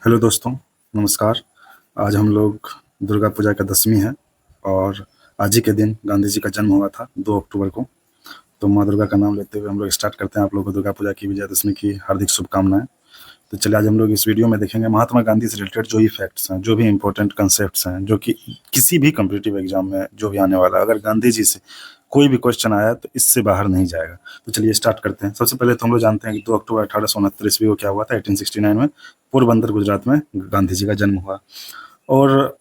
Hello दोस्तों, नमस्कार। आज हम लोग दुर्गा पूजा का दशमी है और आज ही के दिन गांधी जी का जन्म हुआ था 2 अक्टूबर को। तो माँ दुर्गा का नाम लेते हुए हम लोग स्टार्ट करते हैं। आप लोगों को दुर्गा पूजा की विजयादशमी की हार्दिक शुभकामनाएं। तो चलिए आज हम लोग इस वीडियो में देखेंगे महात्मा गांधी से रिलेटेड जो भी फैक्ट्स हैं, जो भी इंपॉर्टेंट कंसेप्ट्स हैं, जो कि किसी भी कॉम्पिटिटिव एग्जाम में जो भी आने वाला है, अगर गांधी जी से कोई भी क्वेश्चन आया तो इससे बाहर नहीं जाएगा। तो चलिए स्टार्ट करते हैं। सबसे पहले तो हम लोग जानते हैं कि 2 अक्टूबर 1869 ईस्वी को क्या हुआ था। 1869 में पोरबंदर गुजरात में गांधी जी का जन्म हुआ। और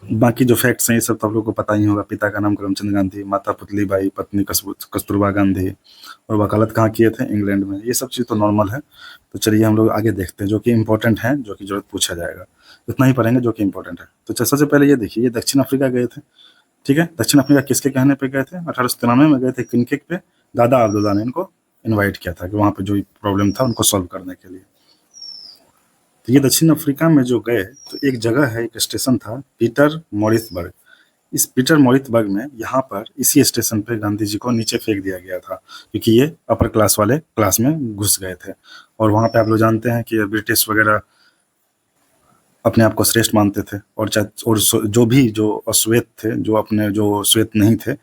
बाकी जो फैक्ट्स हैं ये सब तो आप लोग को पता ही होगा। पिता का नाम करमचंद गांधी, माता पुतली बाई, पत्नी कस्तूरबा गांधी, और वकालत कहाँ किए थे? इंग्लैंड में। ये सब चीज़ तो नॉर्मल है। तो चलिए हम लोग आगे देखते हैं जो कि इंपॉर्टेंट है, जो कि जरूरत पूछा जाएगा। इतना ही पढ़ेंगे जो कि इंपॉर्टेंट है। तो सबसे पहले ये देखिए, ये दक्षिण अफ्रीका गए थे। ठीक है, दक्षिण अफ्रीका किसके कहने पे गए थे? 1893 में गए थे किनके पे? दादा अब्दुल्ला ने इनको इनवाइट किया था कि वहाँ पे जो प्रॉब्लम था उनको सॉल्व करने के लिए। तो ये दक्षिण अफ्रीका में जो गए तो एक जगह है, एक स्टेशन था पीटर मॉरिसबर्ग। इस पीटर मॉरिसबर्ग में यहाँ पर इसी स्टेशन पे गांधी जी को नीचे फेंक दिया गया था क्योंकि ये अपर क्लास वाले क्लास में घुस गए थे। और वहाँ पे आप लोग जानते हैं कि ब्रिटिश वगैरह अपने आप को श्रेष्ठ मानते थे, और जो अश्वेत थे, जो अपने जो श्वेत नहीं थे,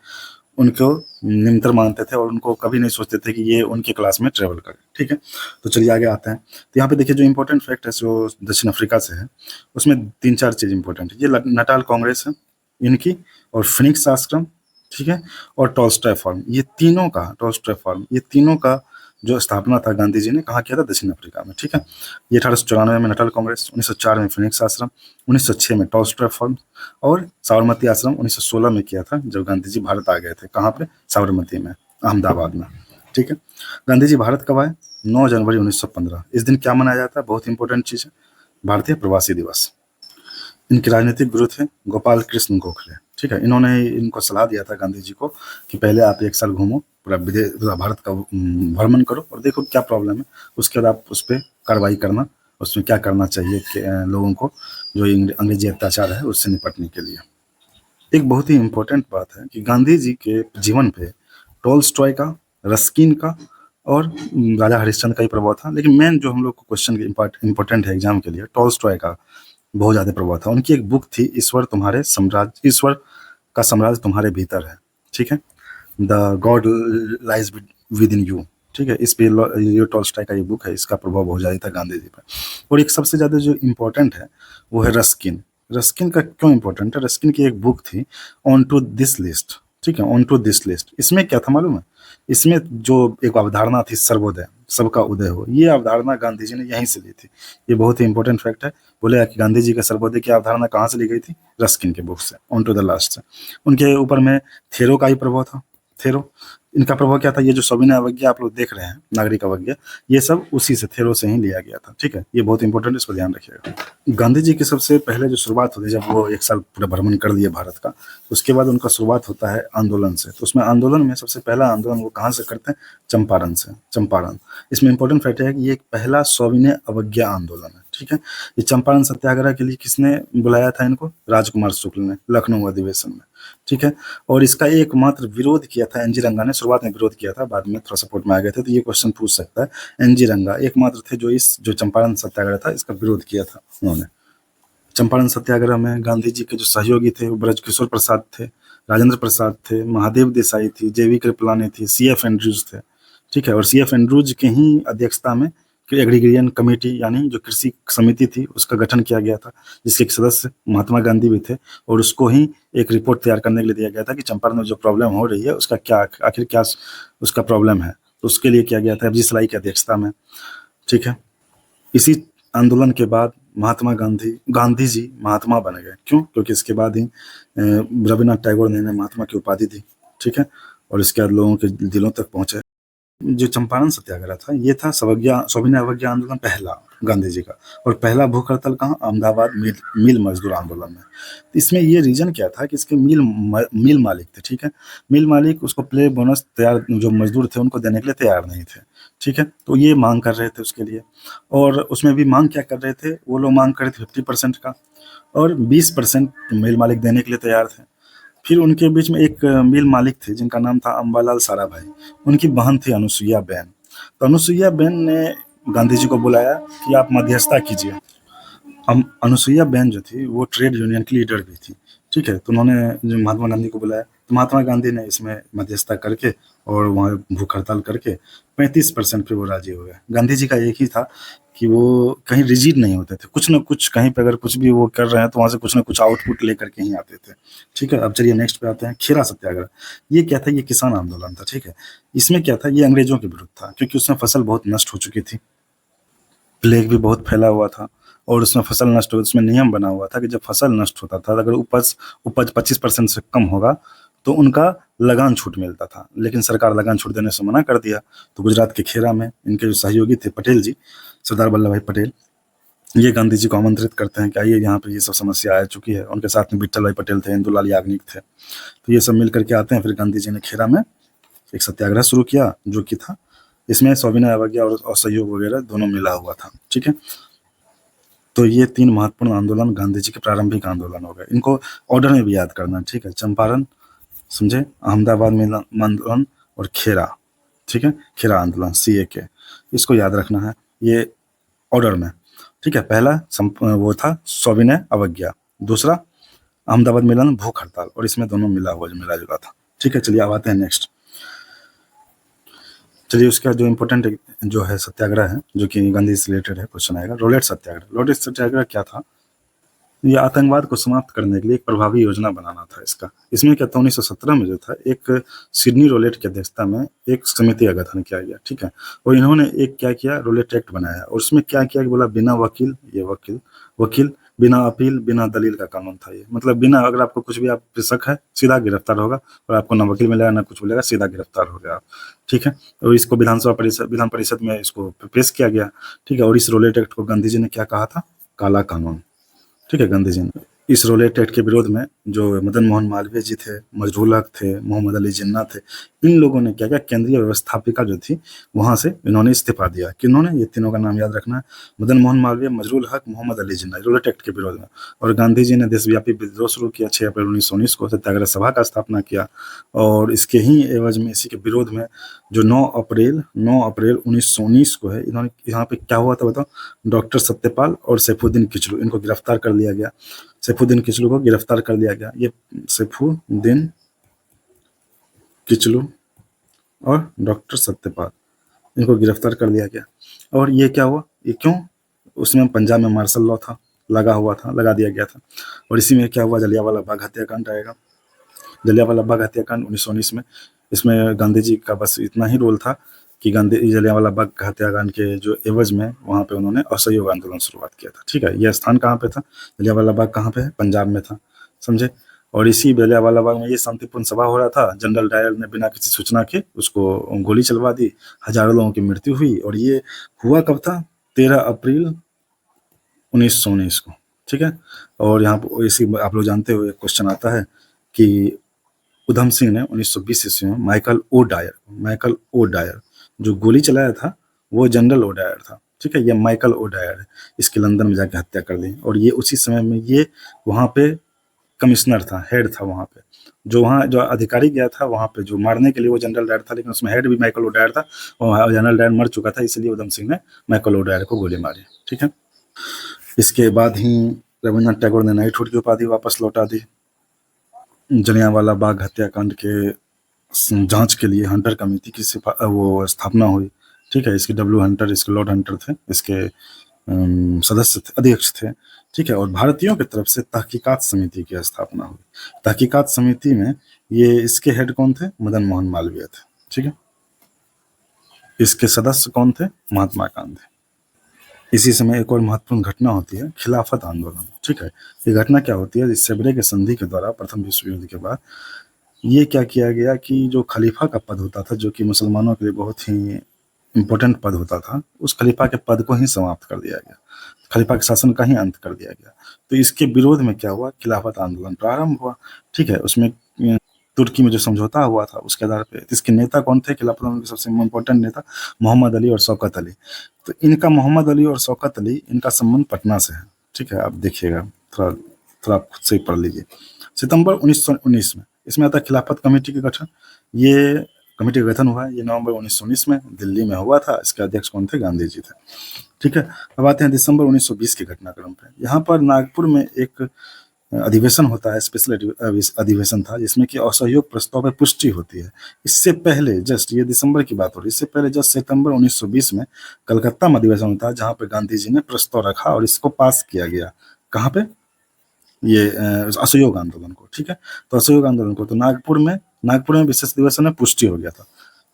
उनको निमंत्रण मानते थे और उनको कभी नहीं सोचते थे कि ये उनके क्लास में ट्रेवल करे। ठीक है, तो चलिए आगे आते हैं। तो यहाँ पे देखिए जो इंपॉर्टेंट फैक्ट है जो दक्षिण अफ्रीका से है, उसमें 3-4 चीज़ इंपॉर्टेंट है। ये नटाल कांग्रेस है इनकी, और फिनिक्स आश्रम, ठीक है, और टॉल्स्टॉय फार्म। ये तीनों का, टॉल्स्टॉय फार्म, ये तीनों का जो स्थापना था गांधी जी ने कहाँ किया था? दक्षिण अफ्रीका में। ठीक है, ये 1894 में नटाल कांग्रेस, 1904 में फिनिक्स आश्रम, 1906 में टॉल्स्टॉय फार्म, और साबरमती आश्रम 1916 में किया था जब गांधी जी भारत आ गए थे। कहाँ पे? साबरमती में, अहमदाबाद में। ठीक है, गांधी जी भारत कब आए? 9 जनवरी 1915। इस दिन क्या मनाया जाता है? बहुत इंपॉर्टेंट चीज़ है, भारतीय प्रवासी दिवस। इनके राजनीतिक गुरु थे गोपाल कृष्ण गोखले। ठीक है, इन्होंने इनको सलाह दिया था गांधी जी को कि पहले आप 1 साल घूमो, पूरा भारत का भ्रमण करो और देखो क्या प्रॉब्लम है, उसके बाद आप उस पर कार्रवाई करना, उसमें क्या करना चाहिए कि लोगों को जो अंग्रेजी अत्याचार है उससे निपटने के लिए। एक बहुत ही इम्पोर्टेंट बात है कि गांधी जी के जीवन पे टॉल्स्टॉय का, रस्किन का और राजा हरिश्चंद्र का ही प्रभाव था, लेकिन मेन जो हम लोग को क्वेश्चन इम्पोर्टेंट है एग्जाम के लिए, टॉल्स्टॉय का बहुत ज़्यादा प्रभाव था। उनकी एक बुक थी, ईश्वर का साम्राज्य तुम्हारे भीतर है। ठीक है, the God lies with in you. ठीक है, इस पे लियो टॉल्स्टॉय का ये बुक है, इसका प्रभाव बहुत ज़्यादा था गांधी जी पर। और एक सबसे ज़्यादा जो इम्पोर्टेंट है वो है रस्किन। रस्किन का क्यों इम्पोर्टेंट है? रस्किन की एक बुक थी ऑन टू दिस लिस्ट। ठीक है, ऑन टू दिस लिस्ट। इसमें क्या था मालूम है? इसमें जो एक अवधारणा थी सर्वोदय, सबका उदय हो, ये अवधारणा गांधी जी ने यहीं से ली थी। ये बहुत ही इंपॉर्टेंट फैक्ट है। बोले कि गांधी जी का सर्वोदय की अवधारणा कहाँ से ली गई थी? रस्किन के बुक से, ऑन टू द लास्ट से। उनके ऊपर में थेरो का ही प्रभाव था। थेरो, इनका प्रभाव क्या था? ये जो सविनय अवज्ञा आप लोग देख रहे हैं, नागरिक अवज्ञा, ये सब उसी से, थेरो से ही लिया गया था। ठीक है, ये बहुत इंपॉर्टेंट, इसको ध्यान रखिएगा। गांधी जी की सबसे पहले जो शुरुआत होती है, जब वो 1 साल पूरा भ्रमण कर लिए भारत का, उसके बाद उनका शुरुआत होता है आंदोलन से। तो उसमें आंदोलन में सबसे पहला आंदोलन वो कहाँ से करते हैं? चंपारण से। चंपारण, इसमें इंपॉर्टेंट फैक्ट है कि ये एक पहला सविनय अवज्ञा आंदोलन है। ठीक है, ये चंपारण सत्याग्रह के लिए किसने बुलाया था इनको? राजकुमार शुक्ल ने, लखनऊ अधिवेशन में। ठीक है, और इसका एकमात्र विरोध किया था एनजी रंगा ने। शुरुआत में विरोध किया था, बाद में थोड़ा सपोर्ट में आ गए थे, तो ये क्वेश्चन पूछ सकता है। एनजी रंगा एकमात्र थे जो इस जो चंपारण सत्याग्रह था इसका विरोध किया था उन्होंने। चंपारण सत्याग्रह में गांधी जी के जो सहयोगी थे वो ब्रजकिशोर प्रसाद थे, राजेंद्र प्रसाद थे, महादेव देसाई थी, जेवी कृपलानी थी, सीएफ एंड्रूज थे। ठीक है, और सीएफ एंड्रूज के ही अध्यक्षता में एग्रीगेरियन कमेटी यानी जो कृषि समिति थी उसका गठन किया गया था, जिसके एक सदस्य महात्मा गांधी भी थे, और उसको ही एक रिपोर्ट तैयार करने के लिए दिया गया था कि चंपारण में जो प्रॉब्लम हो रही है उसका क्या, आखिर क्या उसका प्रॉब्लम है। तो उसके लिए किया गया था एफजी सलाई की अध्यक्षता में। ठीक है, इसी आंदोलन के बाद गांधी जी महात्मा बन गए। क्यों? क्योंकि इसके बाद ही रविन्द्रनाथ टैगोर ने इन्हें महात्मा की उपाधि दी। ठीक है, और इसके बाद लोगों के दिलों तक पहुंचे। जो चंपारण सत्याग्रह था ये था सविनय अवज्ञा आंदोलन पहला गांधी जी का, और पहला भूख हड़ताल कहाँ? अहमदाबाद मिल मजदूर आंदोलन में। तो इसमें ये रीजन क्या था कि इसके मिल मालिक थे। ठीक है, मिल मालिक उसको प्ले बोनस तैयार, जो मजदूर थे उनको देने के लिए तैयार नहीं थे। ठीक है, तो ये मांग कर रहे थे उसके लिए, और उसमें भी मांग क्या कर रहे थे? वो लोग मांग कर रहे थे 50% का, और 20% मिल मालिक देने के लिए तैयार थे। फिर उनके बीच में एक मिल मालिक थे जिनका नाम था अम्बालाल साराभाई। उनकी बहन थी अनुसुईया बेन। तो अनुसुईया बेन ने गांधी जी को बुलाया कि आप मध्यस्थता कीजिए। अनुसुईया बेन जो थी वो ट्रेड यूनियन की लीडर भी थी, ठीक है। तो उन्होंने जो महात्मा गांधी को बुलाया, तो महात्मा गांधी ने इसमें मध्यस्थता करके और वहाँ भूख हड़ताल करके 35% पे वो राजी हो गए। गांधी जी का एक ही था कि वो कहीं रिजिड नहीं होते थे, कुछ ना कुछ कहीं पे अगर कुछ भी वो कर रहे हैं तो वहाँ से कुछ ना कुछ आउटपुट लेकर के ही आते थे, ठीक है। अब चलिए नेक्स्ट पे आते हैं, खेरा सत्याग्रह। ये क्या था? ये किसान आंदोलन था, ठीक है। इसमें क्या था? ये अंग्रेजों के विरुद्ध था, क्योंकि उसमें फसल बहुत नष्ट हो चुकी थी, प्लेग भी बहुत फैला हुआ था, और उसमें फसल नष्ट हो, उसमें नियम बना हुआ था कि जब फसल नष्ट होता था, अगर उपज उपज 25% से कम होगा तो उनका लगान छूट मिलता था, लेकिन सरकार लगान छूट देने से मना कर दिया। तो गुजरात के खेरा में इनके जो सहयोगी थे पटेल जी, सरदार वल्लभ भाई पटेल, ये गांधी जी को आमंत्रित करते हैं कि आइए यहाँ पे ये सब समस्या आ चुकी है। उनके साथ में विट्ठल भाई पटेल थे, इंदुलाल याग्निक थे, तो ये सब मिल करके आते हैं। फिर गांधी जी ने खेरा में एक सत्याग्रह शुरू किया, जो कि था, इसमें सविनय अवज्ञा और असहयोग वगैरह दोनों मिला हुआ था, ठीक है। तो ये 3 महत्वपूर्ण आंदोलन गांधी जी के प्रारंभिक आंदोलन हो गए। इनको ऑर्डर में भी याद करना, ठीक है। चंपारण, समझे, अहमदाबाद में आंदोलन, और खेरा, ठीक है, खेरा आंदोलन CAK, इसको याद रखना है ये ऑर्डर में, ठीक है। पहला वो था सविनय अवज्ञा, दूसरा अहमदाबाद मिलन भूख हड़ताल, और इसमें दोनों मिला जुला था, ठीक है। चलिए अब आते हैं नेक्स्ट। चलिए उसका जो इम्पोर्टेंट जो है सत्याग्रह है, जो कि गांधी से रिलेटेड है, क्वेश्चन आएगा, रोलेट सत्याग्रह। रोलेट सत्याग्रह क्या था? ये आतंकवाद को समाप्त करने के लिए एक प्रभावी योजना बनाना था इसका। इसमें क्या था, 1917 में जो था, एक सिडनी रोलेट की अध्यक्षता में एक समिति का गठन किया गया, ठीक है। और इन्होंने एक क्या किया, रोलेट एक्ट बनाया, और उसमें क्या किया कि बोला बिना वकील, ये वकील बिना अपील बिना दलील का कानून था ये। मतलब बिना, अगर आपको कुछ भी आप पे शक है, सीधा गिरफ्तार होगा, और आपको ना वकील मिलेगा ना कुछ मिलेगा, सीधा गिरफ्तार हो गया आप, ठीक है। और इसको विधान परिषद में इसको पेश किया गया, ठीक है। और इस रोलेट एक्ट को गांधी जी ने क्या कहा था? काला कानून, ठीक है, गांधी जी ने। इस रोलेट एक्ट के विरोध में जो मदन मोहन मालवीय जी थे, मजरूल हक थे, मोहम्मद अली जिन्ना थे, इन लोगों ने क्या किया, केंद्रीय व्यवस्थापिका जो थी वहां से इन्होंने इस्तीफा दिया। किन्होंने? ये तीनों का नाम याद रखना है, मदन मोहन मालवीय, मजरूल हक, मोहम्मद अली जिन्ना, रोलेट एक्ट के विरोध में। और गांधी जी ने देशव्यापी विद्रोह शुरू किया 6 अप्रैल 1919 को, सत्याग्रह सभा का स्थापना किया, और इसके ही एवज में, इसी के विरोध में, जो 9 अप्रैल 1919 को है, इन्होंने यहाँ पे क्या हुआ था बताओ, डॉक्टर सत्यपाल और सैफुद्दीन किचलू, इनको गिरफ्तार कर लिया गया। सैफुद्दीन किचलू को गिरफ्तार कर लिया गया। ये सैफुद्दीन किचलू और डॉक्टर सत्यपाल, इनको गिरफ्तार कर लिया गया। और ये क्या हुआ, ये क्यों? उसमें पंजाब में मार्शल लॉ था, लगा दिया गया था। और इसी में क्या हुआ, जलियांवाला बाग हत्याकांड आएगा। जलियांवाला बाग हत्याकांड 1919 में, इसमें गांधी जी का बस इतना ही रोल था कि गांधी जलियांवाला बाग हत्याकांड के जो एवज में वहाँ पे उन्होंने असहयोग आंदोलन शुरुआत किया था, ठीक है। यह स्थान कहाँ पे था? जलियांवाला बाग कहाँ पे है? पंजाब में था, समझे। और इसी जलियांवाला बाग में ये शांतिपूर्ण सभा हो रहा था, जनरल डायर ने बिना किसी सूचना के उसको गोली चलवा दी, हजारों लोगों की मृत्यु हुई। और ये हुआ कब था? 13 अप्रैल 1919 को, ठीक है। और यहाँ पर इसी आप लोग जानते हुए क्वेश्चन आता है कि उधम सिंह ने 1920 ईस्वी में माइकल ओ डायर जो गोली चलाया था, वो जनरल ओ डायर था, ठीक है। ये माइकल ओ डायर है, इसकी लंदन में जाके हत्या कर दी। और ये उसी समय में ये वहाँ पे कमिश्नर था, हेड था वहाँ पे, जो वहाँ जो अधिकारी गया था वहाँ पे जो मारने के लिए, वो जनरल डायर था, लेकिन उसमें हेड भी माइकल ओ डायर था, और जनरल डायर मर चुका था, इसलिए उधम सिंह ने माइकल ओ डायर को गोली मारी, ठीक है। इसके बाद ही रविन्द्रनाथ टैगोर ने नाइटहुड की उपाधि वापस लौटा दी। जलियांवाला बाग हत्याकांड के जांच के लिए हंटर कमेटी की वो स्थापना हुई, ठीक है। इसके डब्ल्यू हंटर, इसके लॉर्ड हंटर थे, इसके सदस्य थे, अध्यक्ष थे, ठीक है। और भारतीयों की तरफ से तहकीकात समिति की स्थापना हुई। तहकीकात समिति में ये इसके हेड कौन थे? मदन मोहन मालवीय थे, ठीक है। इसके सदस्य कौन थे? महात्मा गांधी। इसी समय एक और महत्वपूर्ण घटना होती है, खिलाफत आंदोलन, ठीक है। ये घटना क्या होती है? सेबरे के संधि के द्वारा प्रथम विश्व युद्ध के बाद ये क्या किया गया कि जो खलीफा का पद होता था, जो कि मुसलमानों के लिए बहुत ही इम्पोर्टेंट पद होता था, उस खलीफा के पद को ही समाप्त कर दिया गया, खलीफा के शासन का ही अंत कर दिया गया। तो इसके विरोध में क्या हुआ? खिलाफत आंदोलन प्रारंभ हुआ, ठीक है। उसमें तुर्की में जो समझौता हुआ था उसके आधार पे, इसके नेता कौन थे? खिलाफत आंदोलन के सबसे इम्पोर्टेंट नेता मोहम्मद अली और शौकत अली। तो इनका, मोहम्मद अली और शौकत अली, इनका संबंध पटना से है, ठीक है। आप देखिएगा, थोड़ा थोड़ा आप खुद से ही पढ़ लीजिए। सितंबर 1919 में इसमें आता है खिलाफत कमेटी का गठन। ये कमेटी का गठन हुआ है, ये नवंबर 1919 में दिल्ली में हुआ था। इसके अध्यक्ष कौन थे? गांधी जी थे। ठीक है, अब आते हैं दिसंबर 1920 के घटनाक्रम पे। यहाँ पर नागपुर में एक अधिवेशन होता है, स्पेशल अधिवेशन था, जिसमें कि असहयोग प्रस्ताव पर पुष्टि होती है। इससे पहले जस्ट, ये दिसंबर की बात हो रही है, इससे पहले जस्ट सितंबर 1920 में कलकत्ता में अधिवेशन होता है, जहाँ पे गांधी जी ने प्रस्ताव रखा और इसको पास किया गया। कहाँ पे? ये असहयोग आंदोलन को। ठीक है, तो असहयोग आंदोलन को तो नागपुर में विशेष अधिवेशन में पुष्टि हो गया था।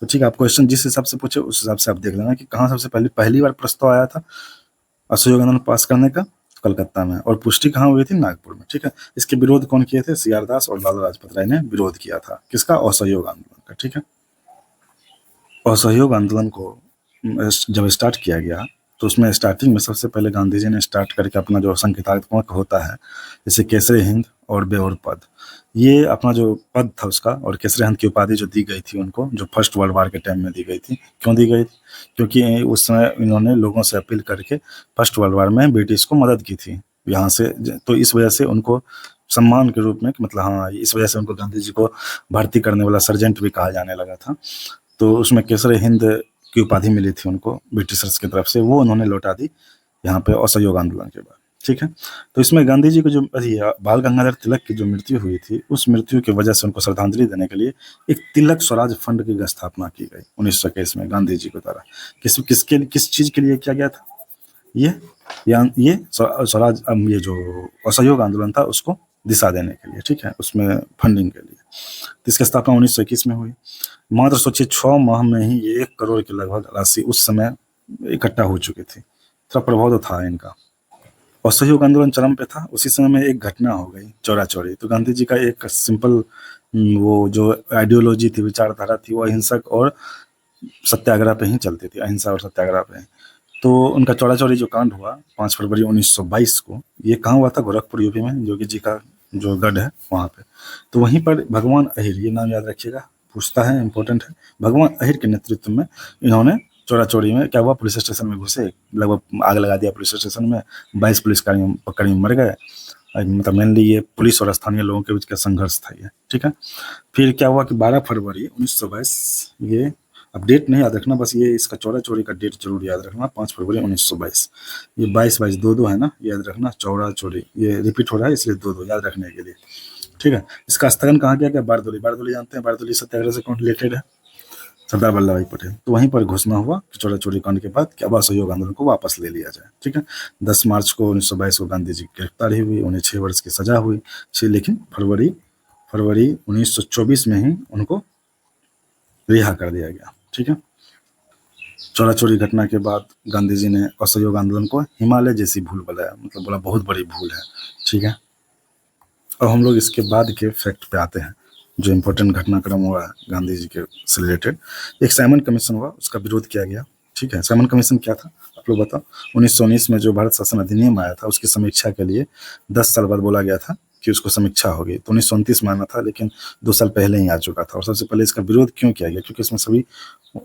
तो ठीक है, आप क्वेश्चन जिस हिसाब से पूछे उस हिसाब से आप देख लेना कि कहाँ सबसे पहली बार प्रस्ताव आया था असहयोग आंदोलन पास करने का? कलकत्ता में। और पुष्टि कहाँ हुई थी? नागपुर में। ठीक है, इसके विरोध कौन किए थे? सी आर दास और लाला लाजपत राय ने विरोध किया था। किसका? असहयोग आंदोलन का। ठीक है, असहयोग आंदोलन को जब स्टार्ट किया गया तो उसमें स्टार्टिंग में सबसे पहले गांधी जी ने स्टार्ट करके अपना जो संकेतात्मक होता है, जैसे केसरी हिंद और बेओर पद, ये अपना जो पद था उसका, और केसरी हिंद की उपाधि जो दी गई थी उनको, जो फर्स्ट वर्ल्ड वार के टाइम में दी गई थी। क्यों दी गई थी? क्योंकि उस समय इन्होंने लोगों से अपील करके फर्स्ट वर्ल्ड वार में ब्रिटिश को मदद की थी यहाँ से, तो इस वजह से उनको सम्मान के रूप में, मतलब हाँ, इस वजह से उनको गांधी जी को भर्ती करने वाला सर्जेंट भी कहा जाने लगा था। तो उसमें केसरी हिंद की उपाधि मिली थी उनको ब्रिटिशर्स की तरफ से, वो उन्होंने लौटा दी यहाँ पे असहयोग आंदोलन के बाद। ठीक है, तो इसमें गांधी जी को जो बाल गंगाधर तिलक की जो मृत्यु हुई थी, उस मृत्यु की वजह से उनको श्रद्धांजलि देने के लिए एक तिलक स्वराज फंड की स्थापना की गई 1921 में गांधी जी के द्वारा। किस चीज के लिए किया गया था? ये स्वराज, ये जो असहयोग आंदोलन था उसको दिशा देने के लिए। ठीक है, उसमें फंडिंग के लिए। तो इसकी स्थापना 1921 में हुई। मात्र सोचिए 6 माह में ही ये 1 करोड़ के लगभग राशि उस समय इकट्ठा हो चुकी थी। थोड़ा प्रभाव तो था इनका। असहयोग आंदोलन चरम पे था, उसी समय में एक घटना हो गई, चौरा चौरी। तो गांधी जी का एक सिंपल वो जो आइडियोलॉजी थी, विचारधारा थी, वो अहिंसक और सत्याग्रह पे ही चलती थी, अहिंसा और सत्याग्रह पे। तो उनका चौरा चौरी जो कांड हुआ 5 फरवरी 1922 को, ये कहाँ हुआ था? गोरखपुर यूपी में, योगी जी का जो गढ़ है वहाँ पे। तो वहीं पर भगवान अहिर, ये नाम याद रखिएगा, पूछता है, इंपॉर्टेंट है। भगवान अहिर के नेतृत्व में इन्होंने चौरा चौरी में क्या हुआ, पुलिस स्टेशन में घुसे, लगभग आग लगा दिया पुलिस स्टेशन में, 22 पुलिसकर्मी मर गए। मतलब मेनली ये पुलिस और स्थानीय लोगों के बीच का संघर्ष था ये। ठीक है, फिर क्या हुआ कि 12 फरवरी 1922, ये अब डेट नहीं याद रखना, बस ये इसका चौरा चौरी का डेट जरूर याद रखना, 5 फरवरी 1922। ये 22 दो है ना, याद रखना, चौरा चौरी ये रिपीट हो रहा है इसलिए 2 याद रखने के लिए। ठीक है, इसका स्थगन कहाँ किया गया? बारदोली जानते हैं, बारदोली सत्याग्रह से कौन रिलेटेड है? सरदार वल्लभ भाई पटेल। तो वहीं पर घोषणा हुआ कि चौरा चौरी कांड के बाद कि अब असहयोग आंदोलन को वापस ले लिया जाए। ठीक है, 10 मार्च को 1922 को गांधी जी की गिरफ्तारी हुई, उन्हें 6 वर्ष की सजा हुई। लेकिन फरवरी 1924 में ही उनको रिहा कर दिया गया। ठीक है, चौरा चौरी घटना के बाद गांधी जी ने असहयोग आंदोलन को हिमालय जैसी भूल बताया, मतलब बोला बहुत बड़ी भूल है। ठीक है, और हम लोग इसके बाद के फैक्ट पे आते हैं, जो इम्पोर्टेंट घटनाक्रम हुआ है गांधी जी के से रिलेटेड। एक साइमन कमीशन हुआ, उसका विरोध किया गया। ठीक है, साइमन कमीशन क्या था आप लोग बताओ? 1919 में जो भारत शासन अधिनियम आया था, उसकी समीक्षा के लिए 10 साल बाद बोला गया था कि उसको समीक्षा होगी। तो 1929 में आना था, लेकिन 2 साल पहले ही आ चुका था। और सबसे पहले इसका विरोध क्यों किया गया? क्योंकि इसमें सभी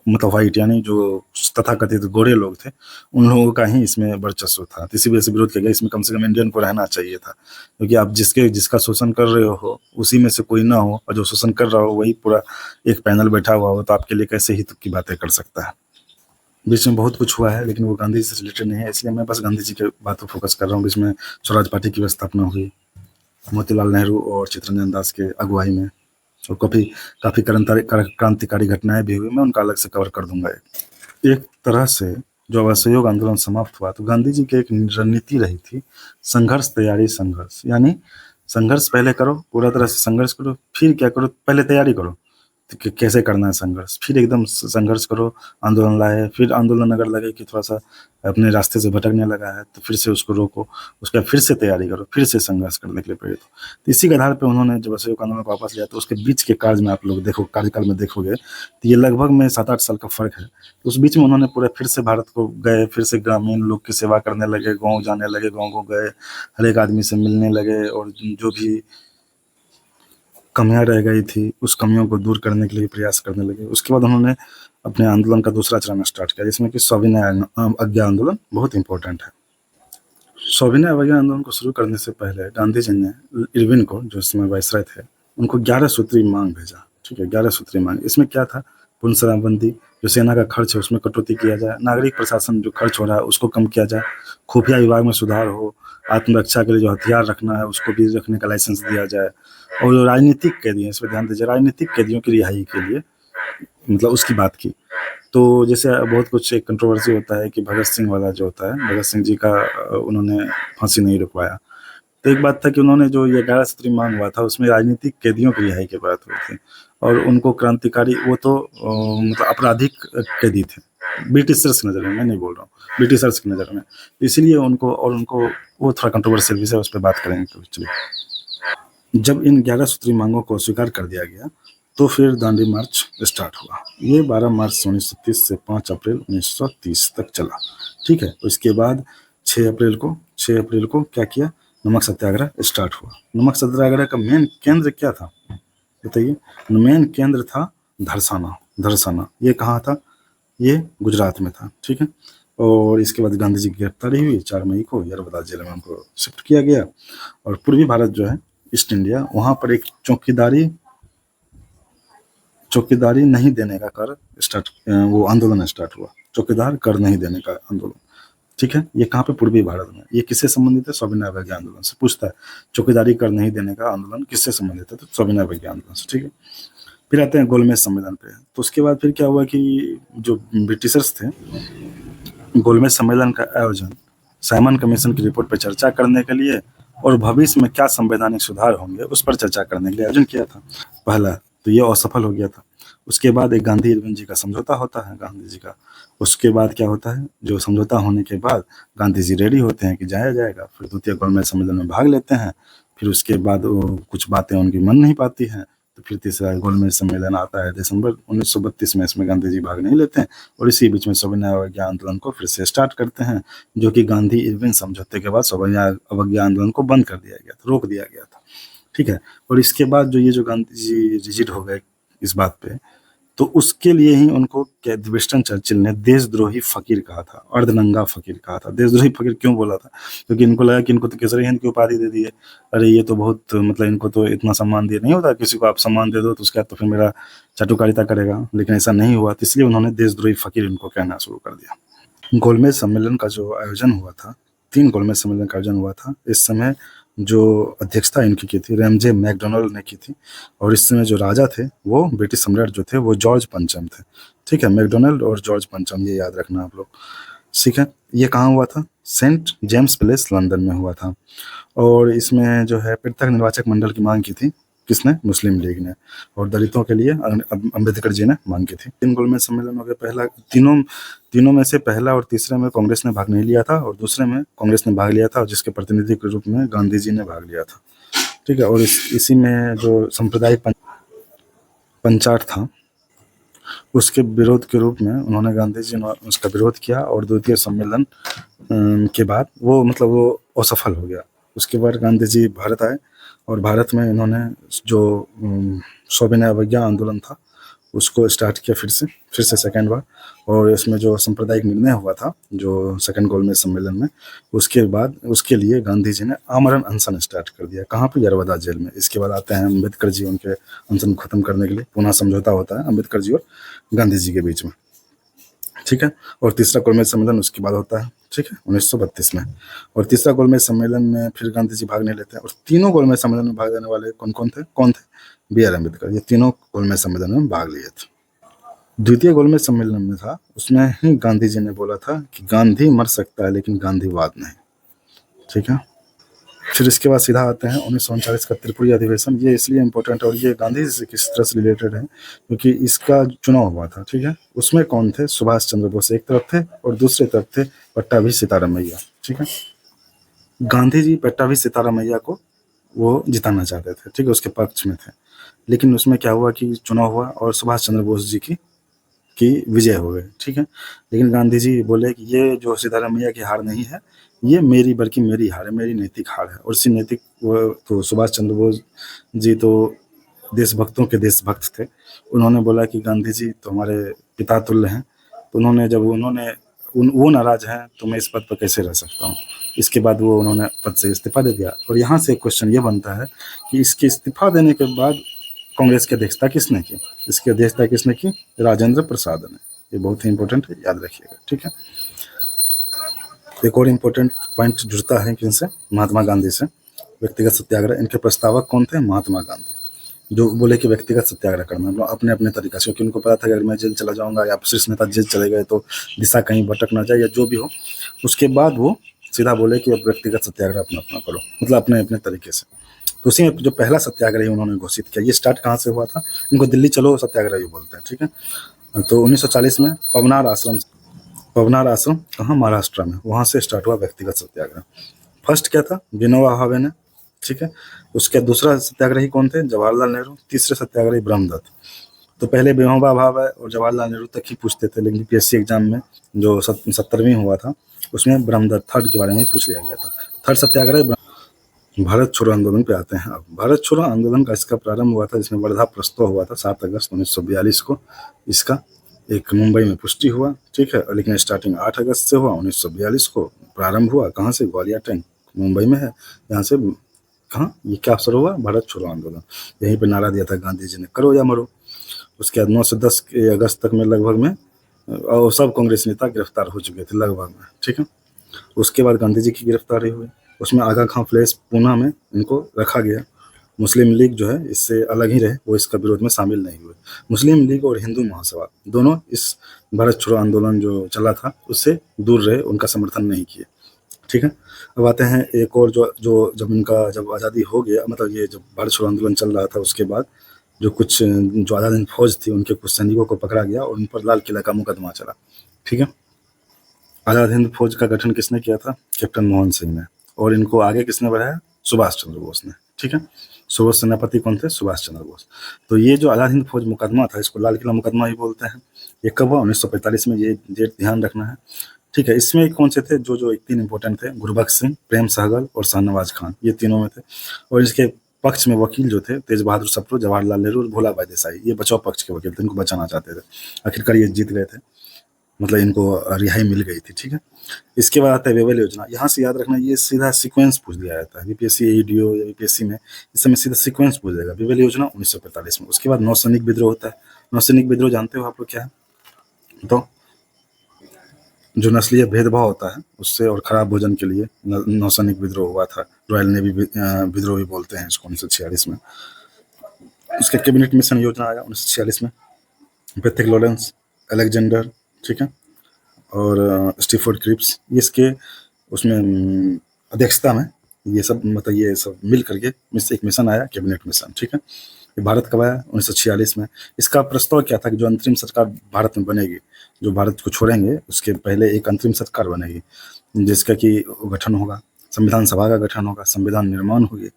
मतलब व्हाइट, यानी जो तथाकथित गोरे लोग थे, उन लोगों का ही इसमें वर्चस्व था। तो इसी वजह से विरोध किया गया। इसमें कम से कम इंडियन को रहना चाहिए था, क्योंकि आप जिसका शोषण कर रहे हो उसी में से कोई ना हो, और जो शोषण कर रहा हो वही पूरा एक पैनल बैठा हुआ हो, तो आपके लिए कैसे हित की बातें कर सकता है। बीच में बहुत कुछ हुआ है, लेकिन वो गांधी जी से रिलेटेड नहीं है, इसलिए मैं बस गांधी जी के बात पर फोकस कर रहा हूँ। बीच में स्वराज पार्टी की स्थापना हुई मोतीलाल नेहरू और चित्तरंजन दास के अगुवाई में, और काफी क्रांतिकारी घटनाएं भी हुई, मैं उनका अलग से कवर कर दूंगा। एक तरह से जो असहयोग आंदोलन समाप्त हुआ, तो गांधी जी की एक रणनीति रही थी, संघर्ष तैयारी संघर्ष। यानी संघर्ष पहले करो, पूरा तरह से संघर्ष करो, फिर क्या करो, पहले तैयारी करो कि कैसे करना है संघर्ष, फिर एकदम संघर्ष करो, आंदोलन लाए, फिर आंदोलन अगर लगे कि थोड़ा सा अपने रास्ते से भटकने लगा है तो फिर से उसको रोको, उसके बाद फिर से तैयारी करो, फिर से संघर्ष करने के लिए प्रेरित हो। तो इसी के आधार पर उन्होंने जब असहयोग आंदोलन को वापस लिया, तो उसके बीच के कार्य में आप लोग कार्यकाल में देखोगे तो ये लगभग में 7-8 साल का फर्क है। तो उस बीच में उन्होंने पूरा फिर से भारत को गए, फिर से ग्रामीण लोग की सेवा करने लगे, गाँव जाने लगे, गाँव को गए, हर एक आदमी से मिलने लगे, और जो भी कमियां रह गई थी उस कमियों को दूर करने के लिए प्रयास करने लगे। उसके बाद उन्होंने अपने आंदोलन का दूसरा चरण स्टार्ट किया, जिसमें कि सविनय अवज्ञा आंदोलन बहुत इंपॉर्टेंट है। सविनय अवज्ञा आंदोलन को शुरू करने से पहले गांधी जी ने इरविन को, जो इसमें वायसराय थे, उनको 11 सूत्री मांग भेजा। ठीक है, 11 सूत्री मांग। इसमें क्या था पूर्ण शराबबंदी, जो सेना का खर्च है उसमें कटौती किया जाए, नागरिक प्रशासन जो खर्च हो रहा है उसको कम किया जाए, खुफिया विभाग में सुधार हो, आत्मरक्षा के लिए जो हथियार रखना है उसको भी रखने का लाइसेंस दिया जाए, और जो राजनीतिक कैदी हैं, इस पर ध्यान दीजिए, राजनीतिक कैदियों की रिहाई के लिए मतलब उसकी बात की। तो जैसे बहुत कुछ एक कंट्रोवर्सी होता है कि भगत सिंह वाला जो होता है, भगत सिंह जी का उन्होंने फांसी नहीं रुकवाया। तो एक बात था कि उन्होंने जो ये 11 सूत्री मांग हुआ था उसमें राजनीतिक कैदियों की रिहाई की बात हुई थी, और उनको क्रांतिकारी वो तो मतलब आपराधिक कैदी थे ब्रिटिशर्स की नज़र में, मैं नहीं बोल रहा हूँ, ब्रिटिशर्स की नज़र में, इसलिए उनको, और उनको वो थोड़ा कंट्रोवर्शियल विषय है, उस पर बात करेंगे तो चलिए। जब इन 11 सूत्री मांगों को स्वीकार कर दिया गया तो फिर दांडी मार्च स्टार्ट हुआ। ये 12 मार्च 1930 से 5 अप्रैल 1930 तक चला। ठीक है, उसके बाद 6 अप्रैल को क्या किया, नमक सत्याग्रह स्टार्ट हुआ। नमक सत्याग्रह का मेन केंद्र क्या था बताइए? मेन केंद्र था धरसाना। धरसाना ये कहाँ था? ये गुजरात में था। ठीक है, और इसके बाद गांधी जी की गिरफ्तारी हुई 4 मई को, यरवदा जेल में उनको शिफ्ट किया गया, और पूर्वी भारत जो है ईस्ट इंडिया, वहाँ पर एक चौकीदारी नहीं देने का कर स्टार्ट, वो आंदोलन स्टार्ट हुआ, चौकीदार कर नहीं देने का आंदोलन। ठीक है, ये कहाँ पे? पूर्वी भारत में। ये किससे संबंधित है? सविनय अवज्ञा आंदोलन से। पूछता है चौकीदारी कर नहीं देने का आंदोलन किससे संबंधित है, तो सविनय अवज्ञा आंदोलन से। ठीक है, फिर आते हैं गोलमेज सम्मेलन पे। तो उसके बाद फिर क्या हुआ कि जो ब्रिटिशर्स थे, गोलमेज सम्मेलन का आयोजन साइमन कमीशन की रिपोर्ट पर चर्चा करने के लिए और भविष्य में क्या संवैधानिक सुधार होंगे उस पर चर्चा करने के लिए आयोजन किया था। पहला तो ये असफल हो गया था। उसके बाद एक गांधी इरविन जी का समझौता होता है, गांधी जी का। उसके बाद क्या होता है, जो समझौता होने के बाद गांधी जी रेडी होते हैं कि जाया जाएगा, फिर द्वितीय गोलमेज सम्मेलन में भाग लेते हैं। फिर उसके बाद कुछ बातें उनकी मन नहीं पाती हैं, तो फिर तीसरा गोलमेज सम्मेलन आता है दिसंबर 1932 में। इसमें गांधी जी भाग नहीं लेते हैं, और इसी बीच में सविनय अवज्ञा आंदोलन को फिर से स्टार्ट करते हैं, जो कि गांधी इरविन समझौते के बाद सविनय अवज्ञा आंदोलन को बंद कर दिया गया था, रोक दिया गया था। ठीक है, और इसके बाद जो ये जो गांधी जी रिजिड हो गए इस बात पे, तो उसके लिए ही उनको विंस्टन चर्चिल ने देशद्रोही फकीर कहा था, अर्धनंगा फकीर कहा था। देशद्रोही फकीर क्यों बोला था? क्योंकि इनको लगा कि इनको तो केसरी हिंद की उपाधि दे दी है, अरे ये तो बहुत मतलब इनको तो इतना सम्मान दिया नहीं होता, किसी को आप सम्मान दे दो तो उसके बाद तो फिर मेरा चाटुकारिता करेगा, लेकिन ऐसा नहीं हुआ, तो इसलिए उन्होंने देशद्रोही फकीर इनको कहना शुरू कर दिया। गोलमेज सम्मेलन का जो आयोजन हुआ था, 3 गोलमेज सम्मेलन का आयोजन हुआ था। इस समय जो अध्यक्षता इनकी की थी रैमजे मैकडोनाल्ड ने की थी, और इस समय जो राजा थे वो ब्रिटिश सम्राट जो थे वो जॉर्ज पंचम थे। ठीक है, मैकडोनाल्ड और जॉर्ज पंचम, ये याद रखना आप लोग। ठीक है, ये कहाँ हुआ था? सेंट जेम्स पैलेस लंदन में हुआ था। और इसमें जो है पृथक निर्वाचक मंडल की मांग की थी, किसने? मुस्लिम लीग ने, और दलितों के लिए अम्बेडकर जी ने मांग की थी। 3 गोलमेज सम्मेलन हो गया। पहला तीनों में से पहला और तीसरे में कांग्रेस ने भाग नहीं लिया था, और दूसरे में कांग्रेस ने भाग लिया था, और जिसके प्रतिनिधि के रूप में गांधी जी ने भाग लिया था। ठीक है, और इसी में जो सांप्रदायिक पंचाट था उसके विरोध के रूप में उन्होंने, गांधी जी ने उसका विरोध किया, और द्वितीय सम्मेलन के बाद वो मतलब वो असफल हो गया। उसके बाद गांधी जी भारत आए, और भारत में इन्होंने जो सविनय अवज्ञा आंदोलन था उसको स्टार्ट किया फिर से सेकेंड बार। और इसमें जो सांप्रदायिक निर्णय हुआ था जो सेकेंड गोलमेज सम्मेलन में, उसके बाद उसके लिए गांधी जी ने आमरण अनशन स्टार्ट कर दिया। कहाँ पे? यरवदा जेल में। इसके बाद आते हैं अम्बेडकर जी, उनके अनशन खत्म करने के लिए पुनः समझौता होता है अम्बेडकर जी और गांधी जी के बीच में। ठीक है, और तीसरा गोलमेज सम्मेलन उसके बाद होता है। ठीक है, 1932 में। और तीसरा गोलमेज सम्मेलन में फिर गांधी जी भाग नहीं लेते हैं, और तीनों गोलमेज सम्मेलन में भाग लेने वाले कौन थे? B.R. अम्बेडकर। ये तीनों गोलमेज सम्मेलन में भाग लिए थे। द्वितीय गोलमेज सम्मेलन में था, उसमें ही गांधी जी ने बोला था कि गांधी मर सकता है लेकिन गांधीवाद नहीं। ठीक है, फिर इसके बाद सीधा आते हैं 1939 का त्रिपुरी अधिवेशन। ये इसलिए इम्पोर्टेंट है और ये गांधी जी से किस तरह से रिलेटेड है क्योंकि इसका चुनाव हुआ था। ठीक है, उसमें कौन थे? सुभाष चंद्र बोस एक तरफ थे और दूसरे तरफ थे पट्टाभी सीतारामैया। ठीक है, गांधी जी पट्टाभी सीतारामैया को वो जिताना चाहते थे, ठीक है, उसके पक्ष में थे। लेकिन उसमें क्या हुआ कि चुनाव हुआ और सुभाष चंद्र बोस जी की विजय हो गई। ठीक है, लेकिन गांधी जी बोले कि ये जो सीतारामैया की हार नहीं है, ये मेरी बल्कि मेरी हार है, मेरी नैतिक हार है। और इसी नैतिक तो सुभाष चंद्र बोस जी तो देशभक्तों के देशभक्त थे। उन्होंने बोला कि गांधी जी तो हमारे पिता तुल्य हैं, तो वो नाराज हैं तो मैं इस पद पर कैसे रह सकता हूँ। इसके बाद वो उन्होंने पद से इस्तीफा दे दिया। और यहाँ से एक क्वेश्चन ये बनता है कि इसके इस्तीफा देने के बाद कांग्रेस की अध्यक्षता किसने की? इसकी अध्यक्षता किसने की? राजेंद्र प्रसाद ने। ये बहुत ही इंपॉर्टेंट है, याद रखिएगा, ठीक है। एक और इम्पोर्टेंट पॉइंट जुड़ता है किनसे? महात्मा गांधी से। व्यक्तिगत सत्याग्रह, इनके प्रस्तावक कौन थे? महात्मा गांधी, जो बोले कि व्यक्तिगत सत्याग्रह करना, मतलब अपने अपने तरीका से, क्योंकि उनको पता था कि अगर मैं जेल चला जाऊंगा या शीर्ष नेता जेल चले गए तो दिशा कहीं भटक ना जाए या जो भी हो। उसके बाद वो सीधा बोले कि अब व्यक्तिगत सत्याग्रह अपना अपना करो, मतलब अपने अपने तरीके से। तो उसी में जो पहला सत्याग्रह उन्होंने घोषित किया, ये स्टार्ट कहाँ से हुआ था? इनको दिल्ली चलो सत्याग्रह भी बोलते हैं, ठीक है। तो 1940 में पवनार आश्रम कहाँ? महाराष्ट्र में, वहां से स्टार्ट हुआ व्यक्तिगत सत्याग्रह। फर्स्ट क्या था? विनोबा भावे ने, ठीक है। उसके दूसरा सत्याग्रही कौन थे? जवाहरलाल नेहरू। तीसरे सत्याग्रही ब्रह्मदत्त। तो पहले विनोबा भावे और जवाहरलाल नेहरू तक ही पूछते थे, लेकिन यूपीएससी एग्जाम में जो 70वीं हुआ था उसमें ब्रह्मदत्त थर्ड के बारे में पूछ लिया गया था। थर्ड सत्याग्रह। भारत छोड़ो आंदोलन पे आते हैं। अब भारत छोड़ो आंदोलन का इसका प्रारंभ हुआ था, जिसमें वर्धा प्रस्तुत हुआ था 7 अगस्त 1942 को। इसका एक मुंबई में पुष्टि हुआ, ठीक है, लेकिन स्टार्टिंग 8 अगस्त से हुआ। 1942 को प्रारंभ हुआ, कहाँ से? ग्वालियर टैंक मुंबई में है, यहाँ से कहाँ ये क्या अवसर हुआ? भारत छोड़ो आंदोलन। यहीं पे नारा दिया था गांधी जी ने, करो या मरो। उसके बाद 9 से 10 अगस्त तक में लगभग में और सब कांग्रेस नेता गिरफ्तार हो चुके थे लगभग में, ठीक है। उसके बाद गांधी जी की गिरफ्तारी हुई, उसमें आगा खां प्लेस पूना में इनको रखा गया। मुस्लिम लीग जो है इससे अलग ही रहे, वो इसका विरोध में शामिल नहीं हुए। मुस्लिम लीग और हिंदू महासभा दोनों इस भारत छोड़ो आंदोलन जो चला था उससे दूर रहे, उनका समर्थन नहीं किए, ठीक है। अब आते हैं एक और जो जो जब आज़ादी हो गया, मतलब ये जब भारत छोड़ो आंदोलन चल रहा था उसके बाद जो कुछ जो आज़ाद हिंद फौज थी उनके कुछ सैनिकों को पकड़ा गया और उन पर लाल किला का मुकदमा चला, ठीक है। आज़ाद हिंद फौज का गठन किसने किया था? कैप्टन मोहन सिंह ने। और इनको आगे किसने बढ़ाया? सुभाष चंद्र बोस ने, ठीक है। सर्वोच्च सेनापति कौन थे? सुभाष चंद्र बोस। तो ये जो आज़ाद हिंद फौज मुकदमा था, इसको लाल किला मुकदमा ही बोलते हैं। ये कब हुआ? 1945 में। ये डेट ध्यान रखना है, ठीक है। इसमें कौन से थे जो एक 3 इंपॉर्टेंट थे? गुरबख्श सिंह, प्रेम सहगल और शाहनवाज खान, ये तीनों में थे। और इसके पक्ष में वकील जो थे तेज बहादुर सप्रू, जवाहरलाल नेहरू और भोला भाई देसाई, ये बचाव पक्ष के वकील थे, इनको बचाना चाहते थे। आखिरकार ये जीत गए थे, मतलब इनको रिहाई मिल गई थी, ठीक है। इसके बाद आता है वेबल योजना। यहाँ से याद रखना, ये सीधा सीक्वेंस पूछ दिया जाता है यूपीएससी एडीओ या यूपीएससी में, इस समय सीधा सीक्वेंस पूछ देगा। वेबल योजना 1945 में। उसके बाद नौसैनिक विद्रोह होता है। नौसैनिक विद्रोह जानते हो आप लोग क्या है? तो जो नस्लीय भेदभाव होता है उससे और खराब भोजन के लिए नौसैनिक विद्रोह हुआ था। रॉयल नेवी विद्रोह भी बोलते हैं इसको, 1946 में। उसके कैबिनेट मिशन योजना आया 1946 में। पैथिक लॉरेंस, अलेक्जेंडर, ठीक है, और स्टीफोर्ड क्रिप्स, ये इसके उसमें अध्यक्षता में ये सब, मतलब ये सब मिल करके एक मिशन आया, कैबिनेट मिशन, ठीक है। ये भारत कब आया? 1946 में। इसका प्रस्ताव क्या था कि जो अंतरिम सरकार भारत में बनेगी, जो भारत को छोड़ेंगे उसके पहले एक अंतरिम सरकार बनेगी, जिसका कि गठन होगा, संविधान सभा का गठन होगा, संविधान निर्माण होगी,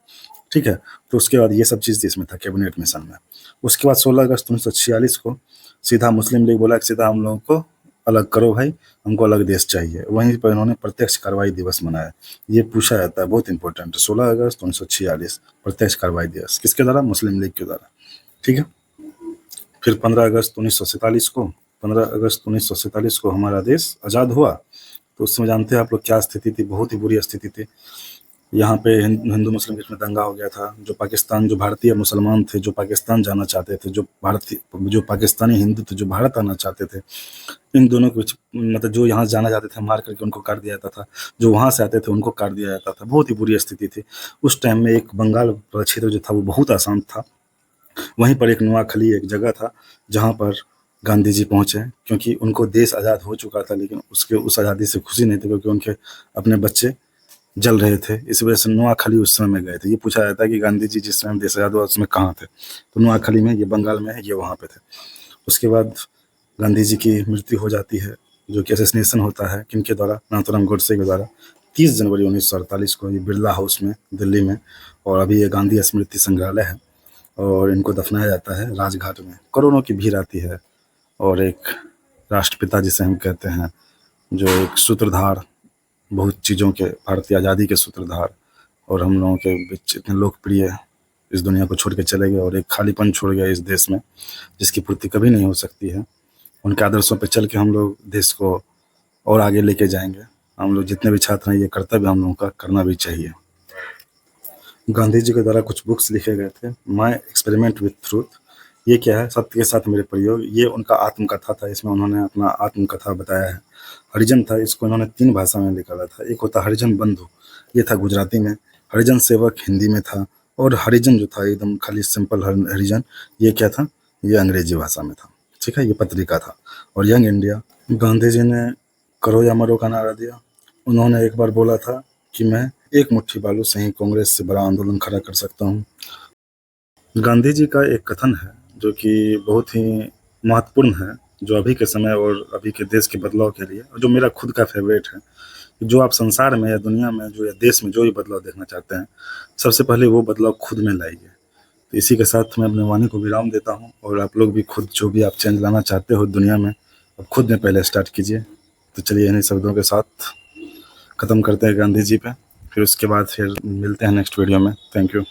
ठीक है। तो उसके बाद ये सब चीज़ इसमें था कैबिनेट मिशन में। उसके बाद 16 अगस्त 1946 को सीधा मुस्लिम लीग बोला कि सीधा हम लोगों को अलग करो भाई, हमको अलग देश चाहिए। वहीं पर इन्होंने प्रत्यक्ष कार्रवाई दिवस मनाया। ये पूछा जाता है, बहुत इंपॉर्टेंट है। 16 अगस्त 1946 प्रत्यक्ष कार्रवाई दिवस, किसके द्वारा? मुस्लिम लीग के द्वारा, ठीक है। फिर 15 अगस्त 1947 को हमारा देश आज़ाद हुआ। तो उस समय जानते हैं आप लोग क्या स्थिति थी? बहुत ही बुरी स्थिति थी। यहाँ पे हिंदू मुस्लिम के बीच में दंगा हो गया था। जो पाकिस्तान, जो भारतीय मुसलमान थे जो पाकिस्तान जाना चाहते थे, जो पाकिस्तानी हिंदू थे जो भारत आना चाहते थे, इन दोनों के बीच, मतलब जो यहाँ जाना चाहते थे मार करके उनको काट दिया जाता था, जो वहाँ से आते थे उनको काट दिया जाता था। बहुत ही बुरी स्थिति थी उस टाइम में। एक बंगाल क्षेत्र जो था वो बहुत आसान था। वहीं पर एक नोआखली एक जगह था जहाँ पर गांधी जी पहुँचे, क्योंकि उनको देश आज़ाद हो चुका था, लेकिन उस आज़ादी से खुशी नहीं थी, क्योंकि उनके अपने बच्चे जल रहे थे। इस वजह से नोआखली उस समय में गए थे। ये पूछा जाता है कि गांधी जी जिस समय देश आज़ाद हुआ उसमें कहाँ थे? तो नोआखली में, ये बंगाल में है, ये वहाँ पे थे। उसके बाद गांधी जी की मृत्यु हो जाती है, जो कि असैसिनेशन होता है किनके द्वारा? नाथूराम गोडसे के द्वारा, 30 जनवरी 1948 को, ये बिरला हाउस में दिल्ली में। और अभी ये गांधी स्मृति संग्रहालय है और इनको दफनाया जाता है राजघाट में। करोड़ों की भीड़ आती है और एक राष्ट्रपिता जिसे हम कहते हैं, जो एक सूत्रधार, बहुत चीज़ों के, भारतीय आज़ादी के सूत्रधार, और हम लोगों के बीच इतने लोकप्रिय, इस दुनिया को छोड़ के चले गए और एक खालीपन छोड़ गया इस देश में जिसकी पूर्ति कभी नहीं हो सकती है। उनके आदर्शों पे चल के हम लोग देश को और आगे लेके जाएंगे। हम लोग जितने भी छात्र हैं, ये कर्तव्य हम लोगों का करना भी चाहिए। गांधी जी के द्वारा कुछ बुक्स लिखे गए थे। माई एक्सपेरिमेंट विथ ट्रूथ, ये क्या है, सत्य के साथ मेरे प्रयोग, ये उनका आत्मकथा था, इसमें उन्होंने अपना आत्मकथा बताया है। हरिजन था, इसको इन्होंने 3 भाषा में निकाला था। एक होता हरिजन बंधु, ये था गुजराती में, हरिजन सेवक हिंदी में था, और हरिजन जो था एकदम खाली सिंपल हरिजन, ये क्या था, ये अंग्रेजी भाषा में था। ठीक है, ये पत्रिका था। और यंग इंडिया, गांधी जी ने करो या मरो का नारा दिया। उन्होंने एक बार बोला था कि मैं एक मुट्ठी बालू से ही कांग्रेस से बड़ा आंदोलन खड़ा कर सकता हूँ। गांधी जी का एक कथन है जो कि बहुत ही महत्वपूर्ण है, जो अभी के समय और अभी के देश के बदलाव के लिए, और जो मेरा खुद का फेवरेट है, कि जो आप संसार में या दुनिया में जो या देश में जो भी बदलाव देखना चाहते हैं, सबसे पहले वो बदलाव खुद में लाइए। तो इसी के साथ मैं अपनी वाणी को विराम देता हूँ, और आप लोग भी खुद जो भी आप चेंज लाना चाहते हो दुनिया में, अब खुद में पहले स्टार्ट कीजिए। तो चलिए इन्हीं शब्दों के साथ खत्म करते हैं गांधी जी पे, फिर उसके बाद फिर मिलते हैं नेक्स्ट वीडियो में। Thank you.